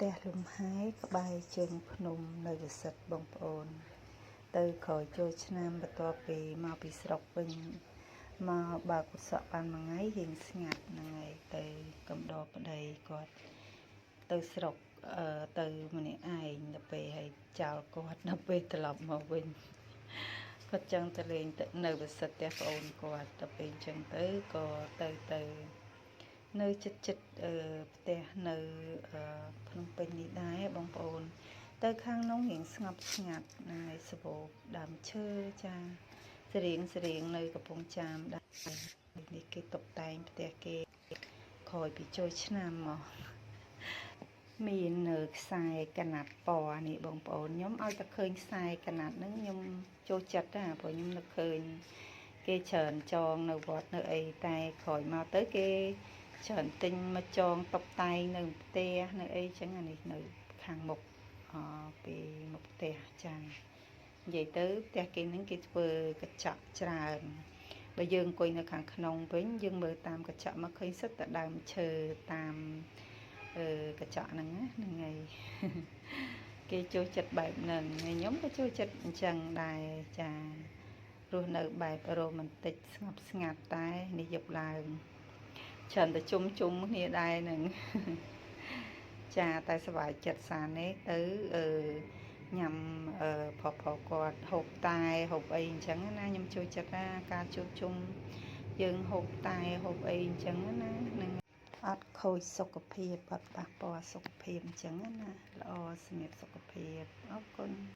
ទះលំហែក្បែរជើងភ្នំនៅវិសិទ្ធបងប្អូនទៅក្រោយចូលឆ្នាំបន្ទាប់ពីមកពីស្រុកវិញមកបើកសក់បានមួយថ្ងៃរៀងស្ងាត់ហ្នឹងហើយទៅកំដរប្តីគាត់ទៅស្រុកទៅម្នាក់ឯងទៅពេលឲ្យចោលគាត់នៅពេលត្រឡប់មកវិញគាត់ចង់ទៅលេងនៅវិសិទ្ធផ្ទះប្អូនគាត់ទៅពេលអញ្ចឹងទៅក៏ទៅនៅចិត្តផ្ទះនៅភ្នំពេញនេះដែរបងប្អូនទៅខាងនោះរៀងស្ងប់ស្ងាត់ណាស់សបោដើមឈើចាស្រៀងនៅកំពង់ចាមដែរនេះគេតុបតែងផ្ទះគេក្រោយពីចូលឆ្នាំមកមាននៅខ្សែកណាត់ពណ៌នេះបងប្អូនខ្ញុំឲ្យតែឃើញខ្សែកណាត់ហ្នឹងខ្ញុំចូលចិត្តណាព្រោះខ្ញុំនឹកឃើញគេច្រើនចងនៅវត្តនៅអីតែក្រោយមកទៅគេច្រើនទិញមកចងតុបតែងនៅផ្ទះនៅអីចឹងអានេះនៅខាងមុខពីមុខផ្ទះចានិយាយទៅផ្ទះគេហ្នឹងគេធ្វើកញ្ចក់ច្រើនបើយើងអង្គុយនៅខាងក្នុងវិញយើងមើលតាមកញ្ចក់មកឃើញសិតតែដើមឈើតាមកញ្ចក់ហ្នឹងណាហ្នឹងហើយគេចូលចិត្តបែបហ្នឹងខ្ញុំក៏ចូលចិត្តអញ្ចឹងដែរចារស់នៅបែបរ៉ូម៉ាន់ទិកស្ងប់ស្ងាត់តែនេះយប់ឡើងច្រើនតែជុំគ្នាដែរហ្នឹងចាតែសប្បាយចិត្តសានេះទៅញ៉ាំផគាត់ហូបតែហូបអីអញ្ចឹងណាខ្ញុំចូលចិត្តណាការជួបជុំយើងហូបតែហូបអីអញ្ចឹងណានឹងអត់ខូចសុខភាពអត់ប៉ះពាល់សុខភាពអញ្ចឹងណាល្អសម្រាប់សុខភាពអរគុណ